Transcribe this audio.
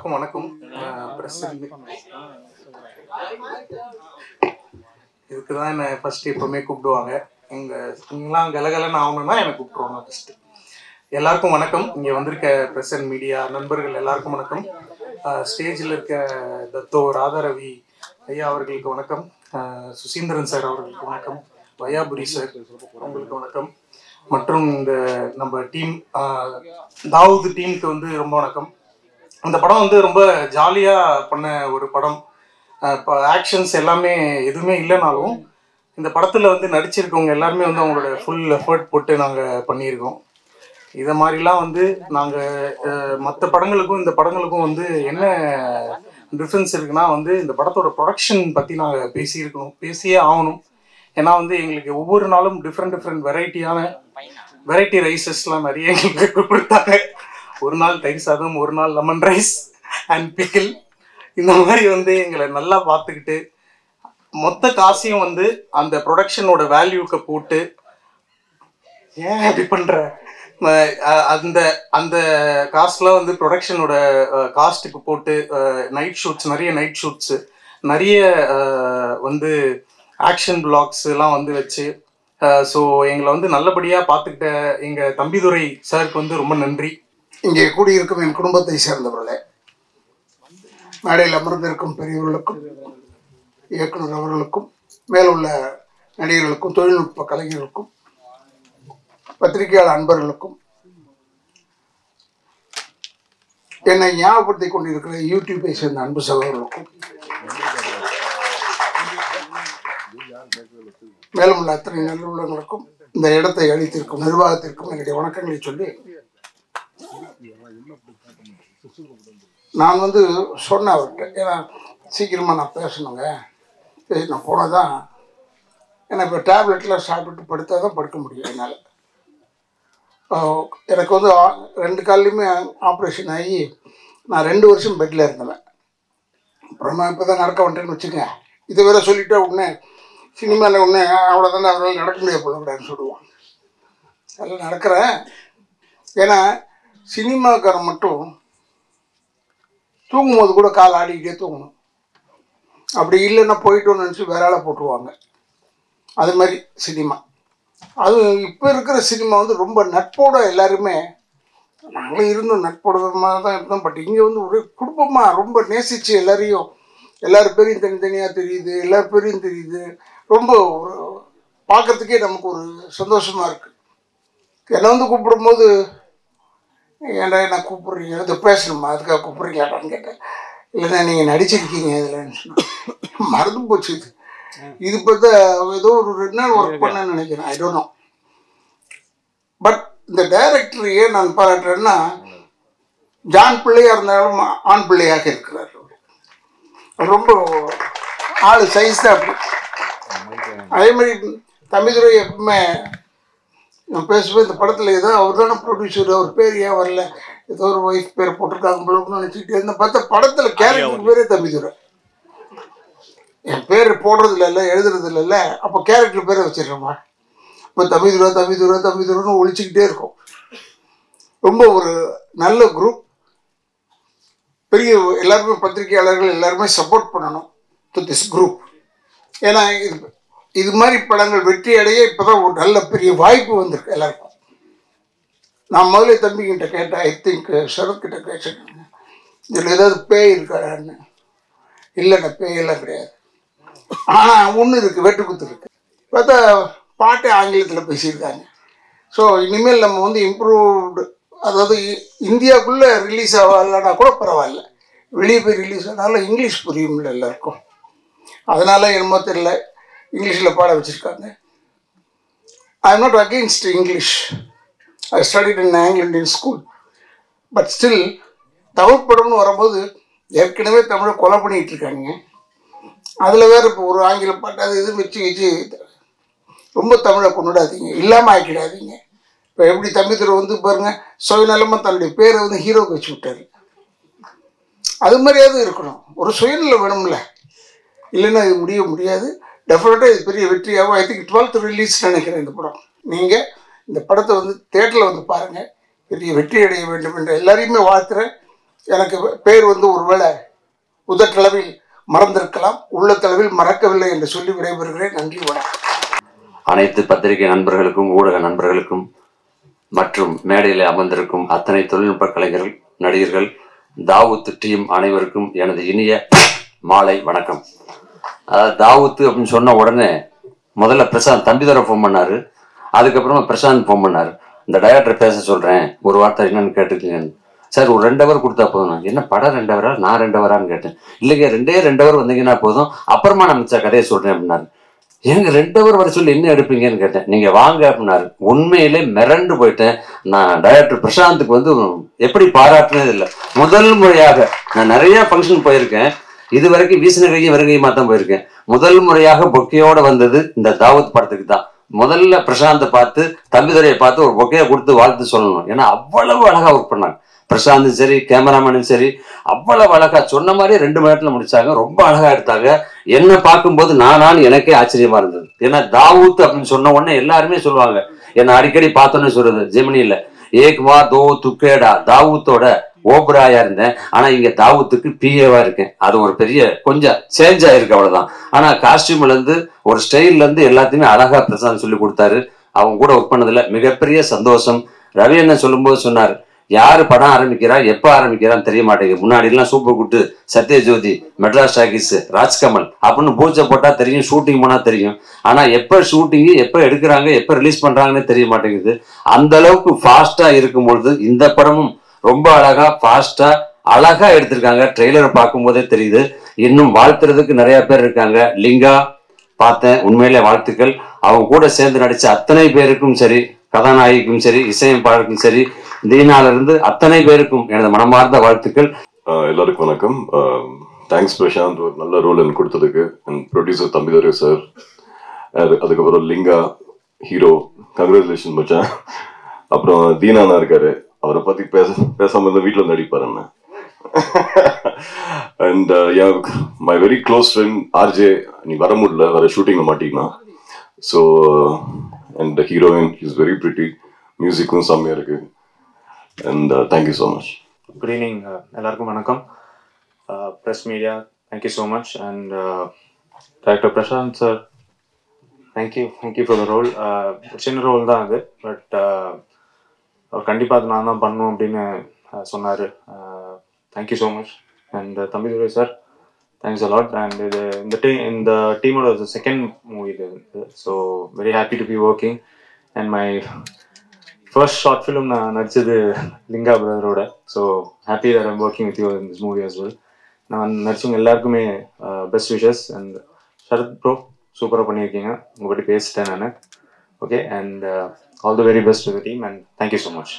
எல்லாருக்கும் வணக்கம். இதுக்கு தான் என்னை ஃபர்ஸ்ட் எப்பவுமே கூப்பிடுவாங்க. இங்கெல்லாம் கலகலன்னு ஆகணும்னா என்னை கூப்பிடுவாங்க ஃபர்ஸ்ட். எல்லாருக்கும் வணக்கம். இங்கே வந்திருக்க ப்ரெஸ் அண்ட் மீடியா நண்பர்கள் எல்லாருக்கும் வணக்கம். ஸ்டேஜில் இருக்க தத்தோ ராதாரவி ஐயா அவர்களுக்கு வணக்கம். சுசீந்திரன் சார் அவர்களுக்கு வணக்கம். வையாபுரி சார் அவங்களுக்கு வணக்கம். மற்றும் இந்த நம்ம டீம் தாவூது டீமுக்கு வந்து ரொம்ப வணக்கம். இந்த படம் வந்து ரொம்ப ஜாலியாக பண்ண ஒரு படம். இப்போ ஆக்ஷன்ஸ் எல்லாமே எதுவுமே இல்லைனாலும் இந்த படத்தில் வந்து நடிச்சிருக்கவங்க எல்லாருமே வந்து அவங்களோட ஃபுல் எஃபர்ட் போட்டு நாங்கள் பண்ணியிருக்கோம். இதை மாதிரிலாம் வந்து நாங்கள் மற்ற படங்களுக்கும் இந்த படங்களுக்கும் வந்து என்ன டிஃப்ரென்ஸ் இருக்குன்னா வந்து இந்த படத்தோட ப்ரொடக்ஷன் பற்றி நாங்கள் பேசியே ஆகணும். ஏன்னா வந்து எங்களுக்கு ஒவ்வொரு நாளும் டிஃப்ரெண்ட் வெரைட்டி ரைஸஸ்லாம் நிறைய எங்களுக்கு கொடுத்தாங்க. ஒரு நாள் தயிர் சாதம், ஒரு நாள் லெமன் ரைஸ் அண்ட் பிக்கிள், இந்த மாதிரி வந்து எங்களை நல்லா பார்த்துக்கிட்டு மொத்த காசையும் வந்து அந்த ப்ரொடக்ஷனோட வேல்யூக்கு போட்டு ஏன் அப்படி பண்ணுற அந்த அந்த காஸ்ட்லாம் வந்து ப்ரொடக்ஷனோட காஸ்ட்டுக்கு போட்டு நிறைய நைட் ஷூட்ஸு நிறைய வந்து ஆக்ஷன் பிளாக்ஸ் எல்லாம் வந்து வச்சு ஸோ எங்களை வந்து நல்லபடியாக பார்த்துக்கிட்ட எங்கள் தம்பிதுரை சாருக்கு வந்து ரொம்ப நன்றி. இங்கே கூடியிருக்கும் என் குடும்பத்தை சேர்ந்தவர்களே, மேடையில் அமர்ந்திருக்கும் பெரியவர்களுக்கும் இயக்குனர் அவர்களுக்கும் மேலுள்ள நடிகர்களுக்கும் தொழில்நுட்ப கலைஞர்களுக்கும் பத்திரிகையாளர் அன்பர்களுக்கும் என்னை ஞாபகப்படுத்தி கொண்டிருக்கிற யூடியூப்பை சேர்ந்த அன்பு சகோதரர்களுக்கும் மேலும் உள்ள அத்தனை நல்லுள்ளங்களுக்கும் இந்த இடத்தை அளித்திருக்கும் நிர்வாகத்திற்கும் என்னுடைய வணக்கங்களை சொல்லி, நான் வந்து சொன்னேன் அவர்கிட்ட, ஏன்னா சீக்கிரமாக நான் பேசணுங்க, நான் போனதான் ஏன்னா இப்போ டேப்லெட்லாம் சாப்பிட்டு படுத்தா தான் படுக்க முடியும். என்னால் எனக்கு வந்து 2 கால்லையுமே ஆப்ரேஷன் ஆகி நான் 2 வருஷம் பெட்டில் இருந்தேன். அப்புறமா இப்போ தான் நடக்க வந்துட்டேன்னு வச்சுக்கங்க. இதை வேற சொல்லிவிட்டா உடனே சினிமாவில் ஒன்று அவ்வளோதானே அவரால் நடக்க முடியாது போலக்கூடாதுன்னு சொல்லுவான். அதில் நடக்கிறேன். ஏன்னா சினிமாக்காரன் மட்டும் தூங்கும்போது கூட கால் ஆடிக்கிட்டே தூங்கணும். அப்படி இல்லைன்னா போயிட்டோன்னு நினச்சி வேற ஆளை போட்டுருவாங்க. அது மாதிரி சினிமா. அது இப்போ இருக்கிற சினிமா வந்து ரொம்ப நட்போட எல்லாருமே, நாங்களும் இருந்தோம் நட்போட மாதிரி தான் இருந்தோம். பட் இங்கே வந்து ஒரு குடும்பமாக ரொம்ப நேசித்து எல்லார் பேரையும் தனித்தனியாக தெரியுது, எல்லார் பேரையும் தெரியுது. ரொம்ப ஒரு பார்க்குறதுக்கே நமக்கு ஒரு சந்தோஷமாக இருக்குது. என்னை வந்து கூப்பிடும்போது, ஏன்டா என்ன கூப்பிட்றீங்க, இது பேசணுமா, அதுக்காக கூப்பிட்றீங்களாடான்னு கேட்டேன். இல்லைண்ணா நீங்கள் நடிச்சிருக்கீங்க இதில், மறந்து போச்சு. இது பார்த்தா ஏதோ ஒரு 2 நாள் ஒர்க் பண்ணேன்னு நினைக்கிறேன், ஐ டோன்ட் நோ. பட் இந்த டைரக்டர் ஏன் நான் பாராட்டுறேன்னா, ஜான் பிள்ளையாக இருந்தாலும் ஆண் பிள்ளையாக இருக்கிறார். ரொம்ப ஆள் சைஸ் தான் அப்படி. அதே மாதிரி தம்பிதுரை எப்பவுமே நான் பேசுவேன், இந்த படத்தில் ஏதோ அவர் தானே ப்ரொடியூசர், அவர் பேர் ஏன் வரல, ஏதோ ஒரு ஒய்ஃப் பேர் போட்டிருக்காங்க போலன்னு நினச்சிக்கிட்டு இருந்த பார்த்தா படத்தில் கேரக்டருக்கு பேரே தம்பிதுரை. என் பேர் போடுறதுல இல்லை, எழுதுறது இல்லை, அப்போ கேரக்டர் பேரை வச்சிடுறோமா. இப்போ தம்பிதுரைன்னு ஒழிச்சிக்கிட்டே இருக்கும். ரொம்ப ஒரு நல்ல குரூப். பெரிய எல்லாருமே பத்திரிகையாளர்கள் எல்லாருமே சப்போர்ட் பண்ணணும் டு திஸ் குரூப். ஏன்னா இது மாதிரி படங்கள் வெற்றி அடைய இப்போ தான் ஒரு நல்ல பெரிய வாய்ப்பு வந்திருக்கு எல்லாருக்கும். நான் முதல்ல தம்பிக்கிட்ட கேட்டேன், ஐ திங்க் சரத்கிட்ட கேட்டேன், இதில் ஏதாவது பேய் இருக்காடான்னு. இல்லைண்ணா பேயெல்லாம் கிடையாது, ஆனால் ஒன்று இருக்குது, வெட்டுக்குத்து இருக்குது. பார்த்தா பாட்டே ஆங்கிலத்தில் பேசியிருக்காங்க. ஸோ இனிமேல் நம்ம வந்து இம்ப்ரூவ்டு, அதாவது இந்தியாவுக்குள்ளே ரிலீஸ் ஆகலைன்னா கூட பரவாயில்ல, வெளியே போய் ரிலீஸ் ஆனாலும் இங்கிலீஷ் புரியும்ல எல்லாருக்கும். அதனால என்னமோ தெரியல இங்கிலீஷில் பாட வச்சுருக்காங்க. I am not against English. I studied in Anglo Indian school. But still Tamil படம்னு வரும்போது ஏற்கனவே தமிழை கொலை பண்ணிகிட்டு இருக்காங்க. அதில் வேறு இப்போ ஒரு ஆங்கில பாட்டு அது இது வச்சு ரொம்ப தமிழை கொண்டாடாதீங்க, இல்லாமல் ஆக்கிடாதீங்க. இப்போ எப்படி தம்பிதுரை வந்து பாருங்கள், சுயநலமாக தன்னுடைய பேரை வந்து ஹீரோக்கு வச்சு விட்டார். அது மாதிரியாவது இருக்கணும், ஒரு சுயநலம் வேணும்ல, இல்லைன்னா இது முடியாது. டெஃபினட்டாக இது பெரிய வெற்றியாகும். ஐ திங்க் 12th ரிலீஸ் நினைக்கிறேன் இந்த படம். நீங்கள் இந்த படத்தை வந்து தியேட்டரில் வந்து பாருங்கள், பெரிய வெற்றி அடைய வேண்டும் என்று எல்லாரையுமே வாழ்த்துறேன். எனக்கு பேர் வந்து ஒருவேளை உதட்டளவில் மறந்திருக்கலாம், உள்ளத்தளவில் மறக்கவில்லை என்று சொல்லி விடைபெறுகிறேன். நன்றி, வணக்கம். அனைத்து பத்திரிகை நண்பர்களுக்கும் ஊடக நண்பர்களுக்கும் மற்றும் மேடையில் அமர்ந்திருக்கும் அத்தனை தொழில்நுட்ப கலைஞர்கள், நடிகர்கள், தாவூத் டீம் அனைவருக்கும் எனது இனிய மாலை வணக்கம். அதாவது தாவூத் அப்படின்னு சொன்ன உடனே முதல்ல பிரசாந்த் தம்பிதுரை ஃபோன் பண்ணாரு, அதுக்கப்புறமா பிரசாந்த் ஃபோன் பண்ணாரு. இந்த டைரக்டர் பேச சொல்றேன், ஒரு வார்த்தை என்னன்னு கேட்டுக்கீங்க சார். ஒரு 2 ஹவர் கொடுத்தா போதும். என்ன படம் 2 ஹவரா, நான் 2 ஹவரான்னு கேட்டேன். இல்லைங்க 2 ஹவர் வந்தீங்கன்னா போதும், அப்புறமா நான் மிச்ச கதையை சொல்றேன் அப்படின்னாரு. ஏங்க 2 ஹவர் வர சொல்லி என்ன எடுப்பீங்கன்னு கேட்டேன். நீங்க வாங்க அப்படின்னாரு. உண்மையிலே மிரண்டு போயிட்டேன். நான் டைரக்டர் பிரசாந்துக்கு வந்து எப்படி பாராட்டுனது இல்லை. முதல் முறையாக நான் நிறைய ஃபங்க்ஷன் போயிருக்கேன், இது வரைக்கும் வீசின கையும் வருகையுமா தான் போயிருக்கேன். முதல் முறையாக பொக்கையோட வந்தது இந்த தாவூத் படத்துக்கு தான். முதல்ல பிரசாந்தை பார்த்து தம்பிதுரையை பார்த்து ஒரு பொக்கையை கொடுத்து வாழ்த்து சொல்லணும். ஏன்னா அவ்வளவு அழகா ஒர்க் பண்ணாங்க. பிரசாந்தும் சரி, கேமராமேனும் சரி, அவ்வளவு அழகா சொன்ன மாதிரி 2 மணி நேரத்துல முடிச்சாங்க. ரொம்ப அழகா எடுத்தாங்க. என்ன பார்க்கும்போது நான் எனக்கே ஆச்சரியமா இருந்தது. ஏன்னா தாவூத் அப்படின்னு சொன்ன உடனே எல்லாருமே சொல்லுவாங்க, என்ன அடிக்கடி பார்த்தோன்னு சொல்றது ஜெமினியில ஏக்வா தோ துக்கேடா தாவூத்தோட ஓப்ராயா இருந்தேன், ஆனா இங்க தாவூத்துக்கு பிஏவா இருக்கேன். அது ஒரு பெரிய கொஞ்சம் சேஞ்ச் ஆயிருக்கு, அவ்வளவுதான். ஆனா காஸ்டியூம்ல இருந்து ஒரு ஸ்டைல்ல இருந்து எல்லாத்தையுமே அழகா பிரசாந்த் சொல்லி கொடுத்தாரு. அவங்க கூட ஒர்க் பண்ணதுல மிகப்பெரிய சந்தோஷம். ரவி என்ன சொல்லும்போது சொன்னாரு, யாரு படம் ஆரம்பிக்கிறா எப்ப ஆரம்பிக்கிறான்னு தெரிய மாட்டேங்குது. முன்னாடி எல்லாம் super good, Sathyajyothi, Madras talkies, Rajkamal அப்படின்னு பூஜை போட்டா தெரியும், ஷூட்டிங் போனா தெரியும். ஆனா எப்ப ஷூட்டிங், எப்ப எடுக்கிறாங்க, எப்ப ரிலீஸ் பண்றாங்கன்னு தெரிய மாட்டேங்குது. அந்த அளவுக்கு ஃபாஸ்டா இருக்கும்பொழுது இந்த படமும் ரொம்ப அழகா ஃபாஸ்டா அழகா எடுத்திருக்காங்க. ட்ரெய்லரை பார்க்கும் போதே தெரியுது. இன்னும் வாழ்த்துறதுக்கு நிறைய பேர் இருக்காங்க. லிங்கா பார்த்தேன், உண்மையிலே வாழ்த்துக்கள். அவங்க கூட சேர்ந்து நடிச்ச அத்தனை பேருக்கும் சரி, கதாநாயகிக்கும் சரி, இசையமைப்பாளருக்கும் சரி, தீனால இருந்து அத்தனை பேருக்கும் எனது மனமார்ந்த வாழ்த்துக்கள். எல்லாருக்கும் வணக்கம். தேங்க்ஸ் பிரசாந்த், ஒரு நல்ல ரோல் எனக்கு கொடுத்ததுக்கு. அண்ட் ப்ரொடியூசர் தம்பிதுரை சார், அதுக்கப்புறம் லிங்கா ஹீரோ, கங்க்ராச்சுலேஷன் மச்சான். அப்புறம் தீனானா இருக்காரு, அவரை பத்தி பேசாம இருந்தா வீட்டில் வந்து நடிப்பாரு அண்ணன். And my very close friend RJ, நீ வர முடியல, வர ஷூட்டிங்ல மாட்டிங்கன்னா. So and heroine is very pretty, மியூசிக்கும் செம்மையா இருக்கு. And thank you so much. Good evening, எல்லாருக்கும் வணக்கம். Press media, thank you so much. And Director Prashant sir, thank you for the role. சின்ன ரோல் தான் அது, பட் அவர் கண்டிப்பாக அது நான் தான் பண்ணணும் அப்படின்னு சொன்னார். Thank you so much. And Thambidurai sir, thanks a lot. And இந்த டீமோட செகண்ட் மூவி இது, so very happy to be working. And my first short film நான் நடிச்சது லிங்கா பிரதரோட. So happy that I'm working with you in this movie as well. நான் நடிச்சவங்க எல்லாருக்குமே best wishes. And Sarath bro, சூப்பராக பண்ணியிருக்கீங்க. உங்கள் பற்றி பேசிட்டேன் நான். Okay, and all the very best to the team, and thank you so much.